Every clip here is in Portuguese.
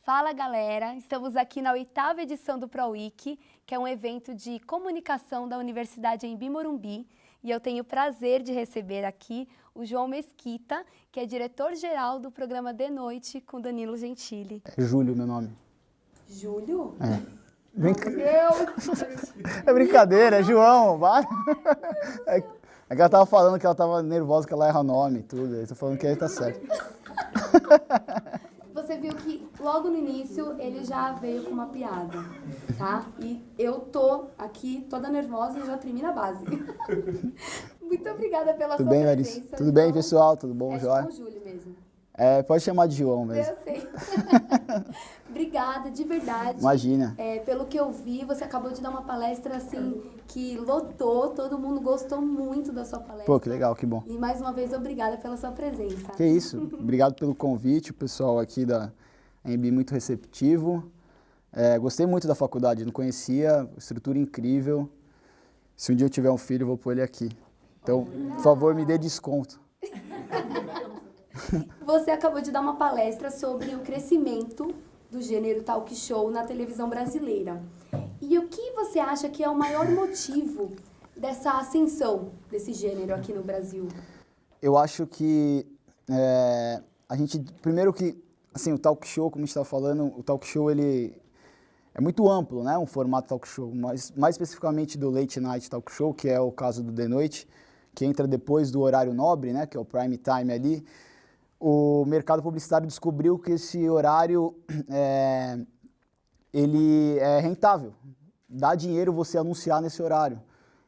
Fala galera, estamos aqui na 8ª edição do ProWiki, que é um evento de comunicação da Universidade Anhembi Morumbi, e eu tenho o prazer de receber aqui o João Mesquita, que é diretor-geral do programa De Noite com Danilo Gentili. É Júlio meu nome. Júlio? É. Meu Deus! É brincadeira, é João, vai. É que ela tava falando que ela tava nervosa, que ela erra nome e tudo, eu tô falando que aí tá certo. Você viu que logo no início ele já veio com uma piada, tá? E eu tô aqui toda nervosa e já tremi na base. Muito obrigada pela Tudo sua bem, presença. Larissa? Tudo bem, pessoal? Tudo bom, É Joia? com o Júlio mesmo. É, pode chamar de João mesmo. Eu sei. Obrigada, de verdade. Imagina. Pelo que eu vi, você acabou de dar uma palestra assim que lotou, todo mundo gostou muito da sua palestra. Pô, que legal, que bom. E mais uma vez, obrigada pela sua presença. Que isso, obrigado pelo convite, o pessoal aqui da Anhembi muito receptivo. Gostei muito da faculdade, não conhecia, estrutura incrível. Se um dia eu tiver um filho, eu vou pôr ele aqui. Então, por favor, me dê desconto. Você acabou de dar uma palestra sobre o crescimento do gênero talk show na televisão brasileira. E o que você acha que é o maior motivo dessa ascensão desse gênero aqui no Brasil? Eu acho que a gente, primeiro que, assim, o talk show, como a gente estava falando, o talk show ele é muito amplo, né, um formato talk show, mas mais especificamente do late night talk show, que é o caso do The Noite, que entra depois do horário nobre, né, que é o prime time ali. O mercado publicitário descobriu que esse horário ele é rentável, dá dinheiro você anunciar nesse horário.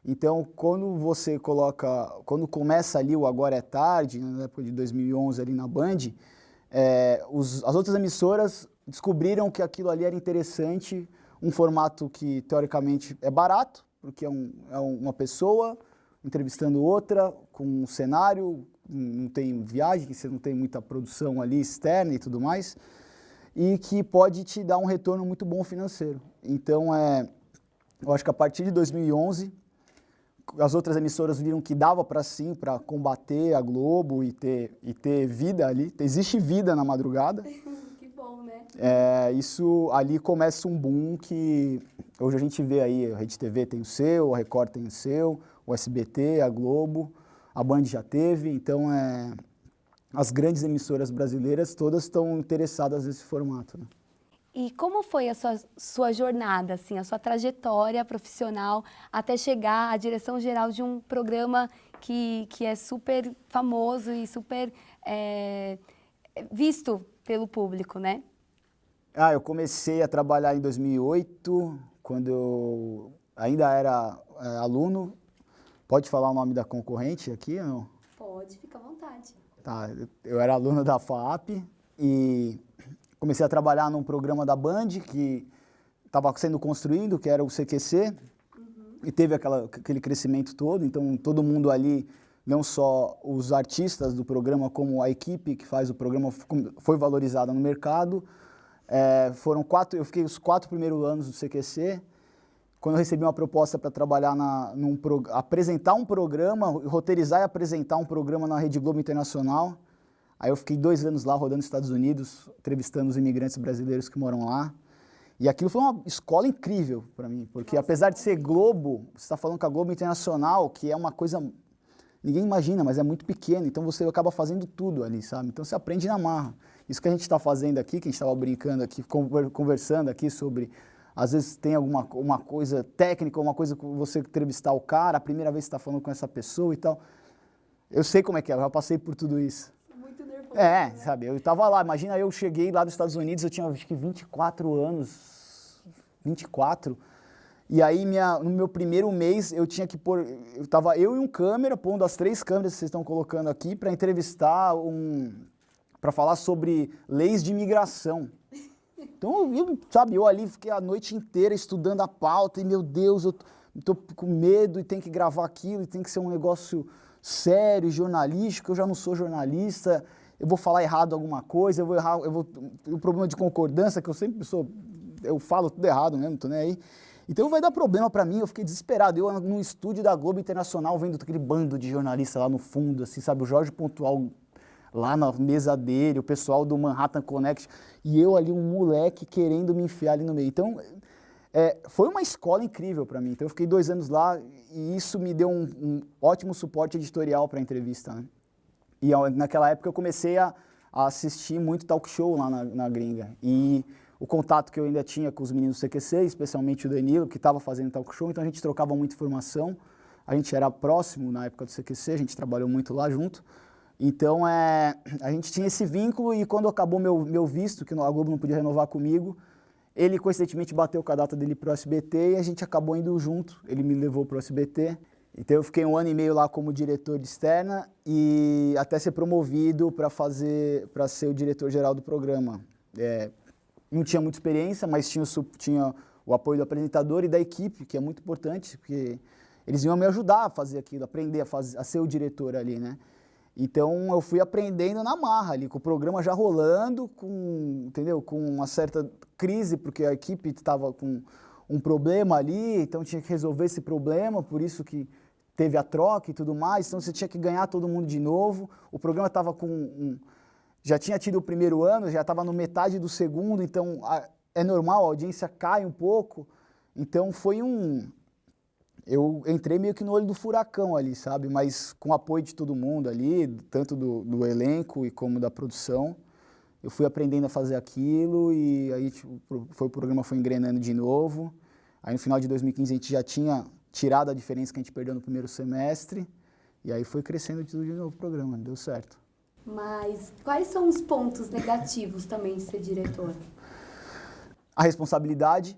Então, quando começa ali o Agora é Tarde, na época de 2011 ali na Band, as outras emissoras descobriram que aquilo ali era interessante, um formato que teoricamente é barato, porque é uma pessoa entrevistando outra, com um cenário, não tem viagem, você não tem muita produção ali externa e tudo mais, e que pode te dar um retorno muito bom financeiro. Então, eu acho que a partir de 2011, as outras emissoras viram que dava para sim, para combater a Globo e ter vida ali. Existe vida na madrugada. Que bom, né? Isso ali começa um boom que hoje a gente vê aí, a Rede TV tem o seu, a Record tem o seu, o SBT, a Globo, a Band já teve, então as grandes emissoras brasileiras todas estão interessadas nesse formato, né? E como foi a sua jornada, assim, a sua trajetória profissional até chegar à direção geral de um programa que é super famoso e super visto pelo público, né? Eu comecei a trabalhar em 2008, quando eu ainda era aluno. Pode falar o nome da concorrente aqui ou não? Pode, fica à vontade. Tá, eu era aluno da FAAP e comecei a trabalhar num programa da Band que estava sendo construído, que era o CQC, e teve aquele crescimento todo, então todo mundo ali, não só os artistas do programa, como a equipe que faz o programa foi valorizada no mercado. Eu fiquei os 4 primeiros anos do CQC, quando eu recebi uma proposta para trabalhar apresentar um programa, roteirizar e apresentar um programa na Rede Globo Internacional. Aí eu fiquei 2 anos lá rodando nos Estados Unidos, entrevistando os imigrantes brasileiros que moram lá. E aquilo foi uma escola incrível para mim, porque apesar de ser Globo, você está falando com a Globo Internacional, que é uma coisa, ninguém imagina, mas é muito pequena, então você acaba fazendo tudo ali, sabe? Então você aprende na marra. Isso que a gente está fazendo aqui, que a gente estava brincando aqui, conversando aqui sobre, às vezes tem uma coisa técnica, uma coisa que você entrevistar o cara, a primeira vez que você está falando com essa pessoa e tal. Eu sei como é que é, eu já passei por tudo isso. Muito nervoso. Né? Sabe, eu estava lá, imagina, eu cheguei lá dos Estados Unidos, eu tinha acho que 24 anos, 24, e aí no meu primeiro mês eu tinha que pôr, eu e um câmera, pondo as 3 câmeras que vocês estão colocando aqui para entrevistar para falar sobre leis de imigração. Então, eu ali fiquei a noite inteira estudando a pauta e, meu Deus, eu tô com medo e tem que gravar aquilo e tem que ser um negócio sério, jornalístico, eu já não sou jornalista, eu vou falar errado alguma coisa, o problema de concordância, que eu sempre eu falo tudo errado mesmo, não tô nem aí. Então vai dar problema para mim, eu fiquei desesperado. Eu no estúdio da Globo Internacional, vendo aquele bando de jornalistas lá no fundo, assim, sabe, o Jorge Pontual lá na mesa dele, o pessoal do Manhattan Connect, e eu ali, um moleque querendo me enfiar ali no meio. Então, foi uma escola incrível para mim. Então, eu fiquei 2 anos lá e isso me deu um ótimo suporte editorial para a entrevista, né? E naquela época eu comecei a assistir muito talk show lá na gringa. E o contato que eu ainda tinha com os meninos do CQC, especialmente o Danilo, que estava fazendo talk show, então a gente trocava muita informação. A gente era próximo na época do CQC, a gente trabalhou muito lá junto. Então, a gente tinha esse vínculo e quando acabou meu visto, que a Globo não podia renovar comigo, ele, coincidentemente, bateu com a data dele para o SBT e a gente acabou indo junto. Ele me levou para o SBT. Então, eu fiquei 1 ano e meio lá como diretor de externa e até ser promovido para ser o diretor-geral do programa. Não tinha muita experiência, mas tinha o apoio do apresentador e da equipe, que é muito importante, porque eles iam me ajudar a fazer aquilo, aprender a ser o diretor ali, né? Então, eu fui aprendendo na marra ali, com o programa já rolando, entendeu? Com uma certa crise, porque a equipe estava com um problema ali, então tinha que resolver esse problema, por isso que teve a troca e tudo mais, então você tinha que ganhar todo mundo de novo. O programa estava já tinha tido o primeiro ano, já estava no metade do segundo, então é normal, a audiência cai um pouco. Então eu entrei meio que no olho do furacão ali, sabe? Mas com o apoio de todo mundo ali, tanto do elenco e como da produção. Eu fui aprendendo a fazer aquilo e aí o programa foi engrenando de novo. Aí no final de 2015 a gente já tinha tirado a diferença que a gente perdeu no primeiro semestre. E aí foi crescendo tudo de novo o programa, deu certo. Mas quais são os pontos negativos também de ser diretor? A responsabilidade.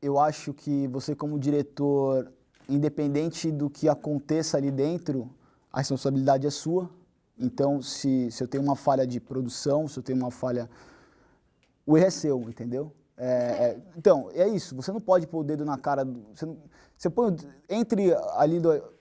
Eu acho que você como diretor, independente do que aconteça ali dentro, a responsabilidade é sua. Então, se eu tenho uma falha de produção, se eu tenho uma falha, o erro é seu, entendeu? Então, é isso. Você não pode pôr o dedo na cara. Você põe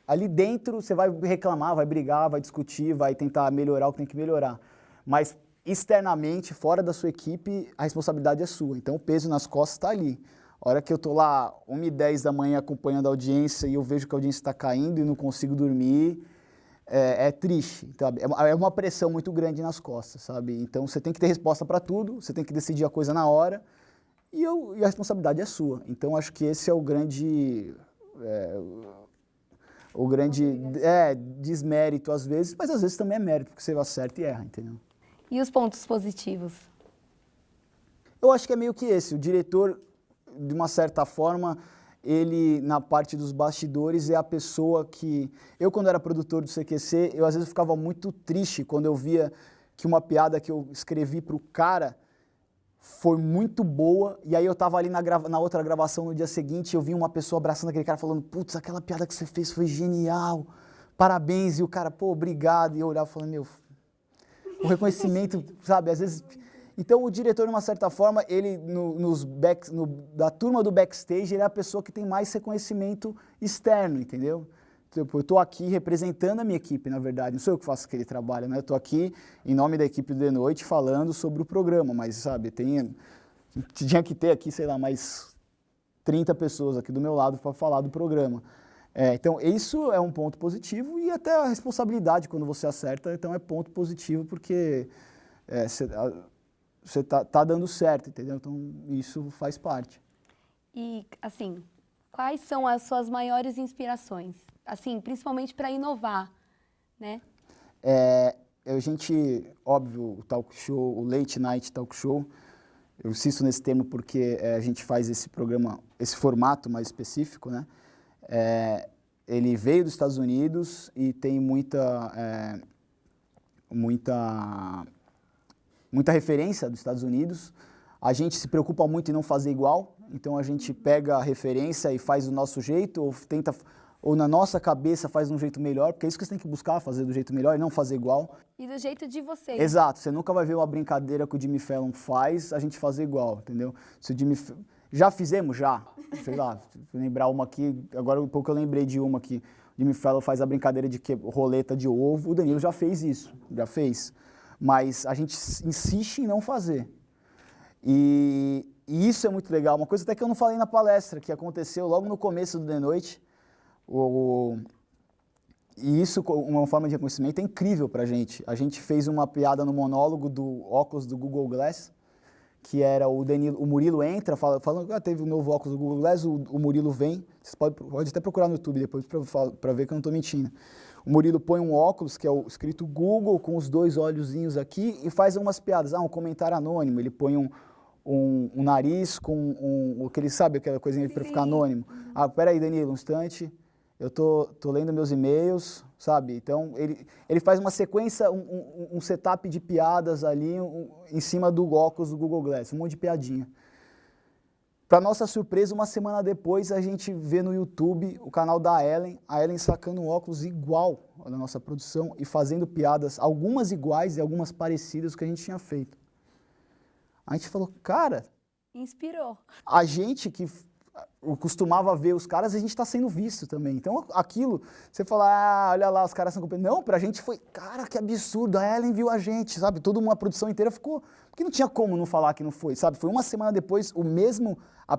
ali dentro, você vai reclamar, vai brigar, vai discutir, vai tentar melhorar o que tem que melhorar. Mas externamente, fora da sua equipe, a responsabilidade é sua. Então, o peso nas costas está ali. A hora que eu estou lá, 1h10 da manhã, acompanhando a audiência e eu vejo que a audiência está caindo e não consigo dormir, é triste, sabe? É uma pressão muito grande nas costas, sabe? Então, você tem que ter resposta para tudo, você tem que decidir a coisa na hora e a responsabilidade é sua. Então, acho que esse é o grande desmérito às vezes, mas às vezes também é mérito, porque você acerta e erra, entendeu? E os pontos positivos? Eu acho que é meio que esse, o diretor, de uma certa forma, ele, na parte dos bastidores, é a pessoa que... Eu, quando era produtor do CQC, eu às vezes ficava muito triste quando eu via que uma piada que eu escrevi para o cara foi muito boa, e aí eu tava ali na outra gravação no dia seguinte, eu vi uma pessoa abraçando aquele cara falando, putz, aquela piada que você fez foi genial, parabéns, e o cara, pô, obrigado, e eu olhava falando, meu, o reconhecimento, sabe, às vezes... Então, o diretor, de uma certa forma, ele, da turma do backstage, ele é a pessoa que tem mais reconhecimento externo, entendeu? Tipo, eu estou aqui representando a minha equipe, na verdade, não sou eu que faço aquele trabalho, né? Eu estou aqui em nome da equipe do The Noite falando sobre o programa, mas, sabe, tinha que ter aqui, sei lá, mais 30 pessoas aqui do meu lado para falar do programa. Então, isso é um ponto positivo e até a responsabilidade quando você acerta, então é ponto positivo porque você tá dando certo, entendeu? Então, isso faz parte. E, assim, quais são as suas maiores inspirações? Assim, principalmente para inovar, né? A gente, óbvio, o talk show, o late night talk show, eu insisto nesse termo porque a gente faz esse programa, esse formato mais específico, né? Ele veio dos Estados Unidos e tem muita referência dos Estados Unidos. A gente se preocupa muito em não fazer igual, então a gente pega a referência e faz do nosso jeito, ou na nossa cabeça faz de um jeito melhor, porque é isso que você tem que buscar, fazer do jeito melhor e não fazer igual. E do jeito de vocês. Exato, você nunca vai ver uma brincadeira que o Jimmy Fallon faz, a gente fazer igual, entendeu? Já fizemos? Já. Sei lá, vou lembrar uma aqui, agora um pouco eu lembrei de uma que o Jimmy Fallon faz a brincadeira de roleta de ovo, o Danilo já fez isso, já fez. Mas a gente insiste em não fazer. E isso é muito legal. Uma coisa até que eu não falei na palestra, que aconteceu logo no começo do The Noite. E isso, uma forma de reconhecimento, é incrível pra gente. A gente fez uma piada no monólogo do óculos do Google Glass, que era o Murilo entra, falando que teve um novo óculos do Google Glass, o Murilo vem, vocês podem até procurar no YouTube depois para ver que eu não estou mentindo. O Murilo põe um óculos, que é o escrito Google, com os dois olhozinhos aqui, e faz umas piadas. Um comentário anônimo, ele põe um nariz com aquele, sabe, aquela coisinha para ficar anônimo. Peraí, Danilo, um instante, eu tô lendo meus e-mails, sabe? Então, ele faz uma sequência, um setup de piadas ali em cima do óculos do Google Glass, um monte de piadinha. Para nossa surpresa, uma semana depois, a gente vê no YouTube o canal da Ellen, a Ellen sacando um óculos igual na nossa produção e fazendo piadas, algumas iguais e algumas parecidas com o que a gente tinha feito. A gente falou, cara... Inspirou. A gente que costumava ver os caras, a gente está sendo visto também. Então, aquilo, você fala, olha lá, os caras são competentes. Não, pra gente foi, cara, que absurdo, a Ellen viu a gente, sabe? Toda uma produção inteira ficou... Porque não tinha como não falar que não foi, sabe? Foi uma semana depois, o mesmo...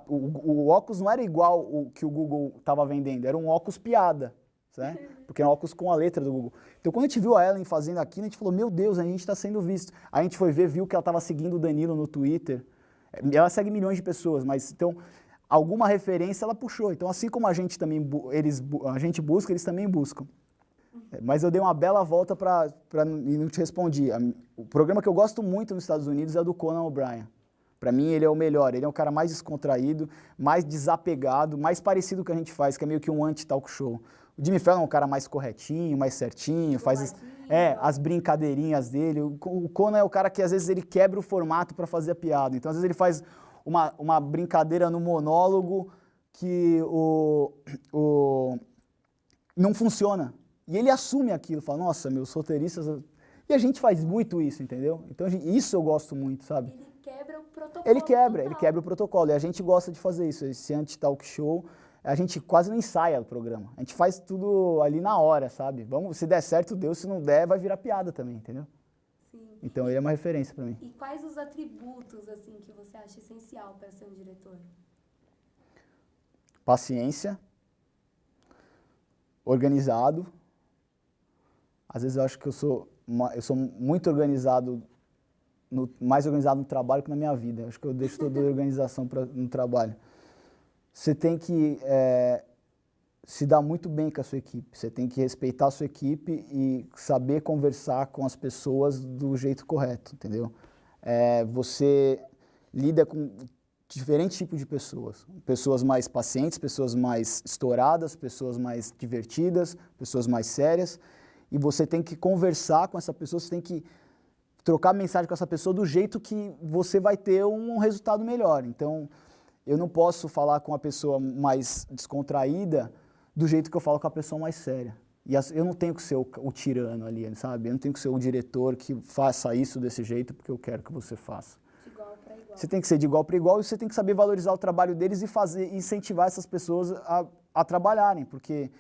O óculos não era igual o que o Google estava vendendo, era um óculos piada, certo? Porque é um óculos com a letra do Google. Então, quando a gente viu a Ellen fazendo aquilo, a gente falou, meu Deus, a gente está sendo visto. A gente foi ver, viu que ela estava seguindo o Danilo no Twitter. Ela segue milhões de pessoas, mas então... Alguma referência ela puxou. Então, assim como a gente também a gente busca, eles também buscam. Mas eu dei uma bela volta e não te respondi. O programa que eu gosto muito nos Estados Unidos é o do Conan O'Brien. Para mim, ele é o melhor. Ele é o cara mais descontraído, mais desapegado, mais parecido com o que a gente faz, que é meio que um anti-talk show. O Jimmy Fallon é um cara mais corretinho, mais certinho, faz as brincadeirinhas dele. O Conan é o cara que, às vezes, ele quebra o formato para fazer a piada. Então, às vezes, ele faz... Uma brincadeira no monólogo que não funciona. E ele assume aquilo, fala, nossa, meus roteiristas... E a gente faz muito isso, entendeu? Então, isso eu gosto muito, sabe? Ele quebra o protocolo. Ele quebra o protocolo. E a gente gosta de fazer isso, esse anti-talk show. A gente quase não ensaia o programa. A gente faz tudo ali na hora, sabe? Se der certo, deu. Se não der, vai virar piada também, entendeu? Então, ele é uma referência para mim. E quais os atributos, assim, que você acha essencial para ser um diretor? Paciência, organizado. Às vezes eu acho que eu sou muito organizado, mais organizado no trabalho que na minha vida. Eu acho que eu deixo toda a organização no trabalho. Você tem que se dar muito bem com a sua equipe. Você tem que respeitar a sua equipe e saber conversar com as pessoas do jeito correto, entendeu? Você lida com diferentes tipos de pessoas. Pessoas mais pacientes, pessoas mais estouradas, pessoas mais divertidas, pessoas mais sérias. E você tem que conversar com essa pessoa, você tem que trocar mensagem com essa pessoa do jeito que você vai ter um resultado melhor. Então, eu não posso falar com a pessoa mais descontraída do jeito que eu falo com a pessoa mais séria. E eu não tenho que ser o tirano ali, sabe? Eu não tenho que ser o diretor que faça isso desse jeito porque eu quero que você faça. De igual para igual. Você tem que ser de igual para igual e você tem que saber valorizar o trabalho deles e incentivar essas pessoas a trabalharem, porque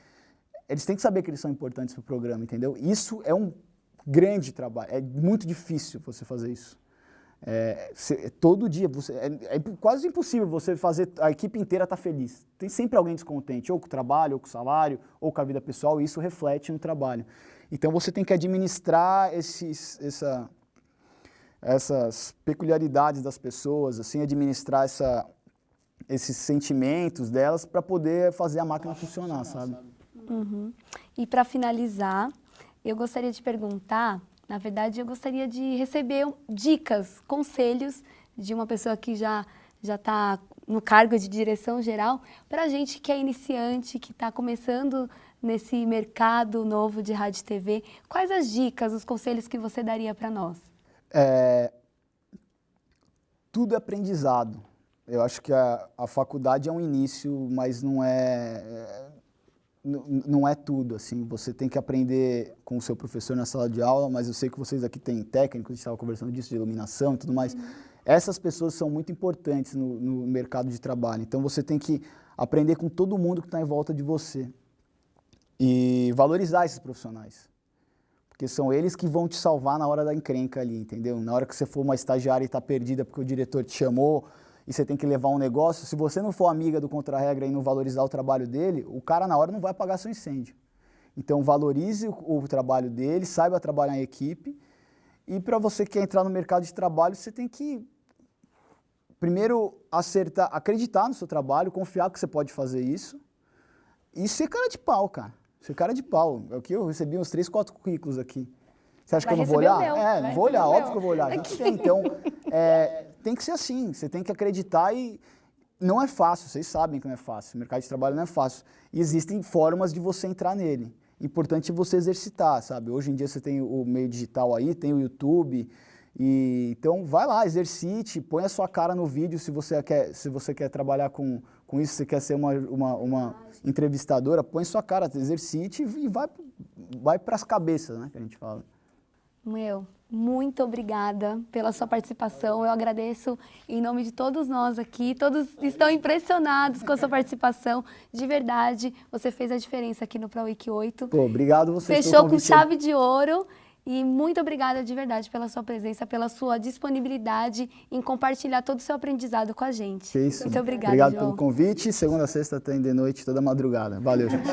eles têm que saber que eles são importantes para o programa, entendeu? Isso é um grande trabalho, é muito difícil você fazer isso. Todo dia, é quase impossível você fazer a equipe inteira estar feliz. Tem sempre alguém descontente, ou com o trabalho, ou com o salário, ou com a vida pessoal, e isso reflete no trabalho. Então você tem que administrar essas peculiaridades das pessoas, assim, administrar esses sentimentos delas para poder fazer a máquina funcionar, sabe? Uhum. E para finalizar, eu gostaria de perguntar... Na verdade, eu gostaria de receber dicas, conselhos de uma pessoa que já está no cargo de direção geral, para a gente que é iniciante, que está começando nesse mercado novo de rádio e TV. Quais as dicas, os conselhos que você daria para nós? Tudo é aprendizado. Eu acho que a faculdade é um início, mas não é tudo, assim, você tem que aprender com o seu professor na sala de aula, mas eu sei que vocês aqui têm técnicos, a gente estava conversando disso, de iluminação e tudo mais. Essas pessoas são muito importantes no mercado de trabalho, então você tem que aprender com todo mundo que está em volta de você e valorizar esses profissionais, porque são eles que vão te salvar na hora da encrenca ali, entendeu? Na hora que você for uma estagiária e está perdida porque o diretor te chamou, e você tem que levar um negócio, se você não for amiga do contra-regra e não valorizar o trabalho dele, o cara na hora não vai apagar seu incêndio. Então, valorize o trabalho dele, saiba trabalhar em equipe. E para você que quer entrar no mercado de trabalho, você tem que, primeiro, acreditar no seu trabalho, confiar que você pode fazer isso. E ser cara de pau, cara. Ser cara de pau. É o que eu recebi uns 3, 4 currículos aqui. Você acha que eu não vou olhar? Não vou olhar, óbvio que eu vou olhar. A gente tem, então, tem que ser assim. Você tem que acreditar e não é fácil, vocês sabem que não é fácil. O mercado de trabalho não é fácil. E existem formas de você entrar nele. Importante você exercitar, sabe? Hoje em dia você tem o meio digital aí, tem o YouTube. Então, vai lá, exercite, põe a sua cara no vídeo se você quer trabalhar com isso, se você quer ser uma entrevistadora, põe sua cara, exercite e vai para as cabeças, né, que a gente fala. Muito obrigada pela sua participação. Eu agradeço em nome de todos nós aqui. Todos estão impressionados com a sua participação. De verdade, você fez a diferença aqui no ProWeek 8. Pô, obrigado vocês. Fechou com chave de ouro. E muito obrigada de verdade pela sua presença, pela sua disponibilidade em compartilhar todo o seu aprendizado com a gente. Que isso. Muito obrigada, Obrigado João. pelo convite. Segunda a sexta tem de noite, toda madrugada. Valeu, gente.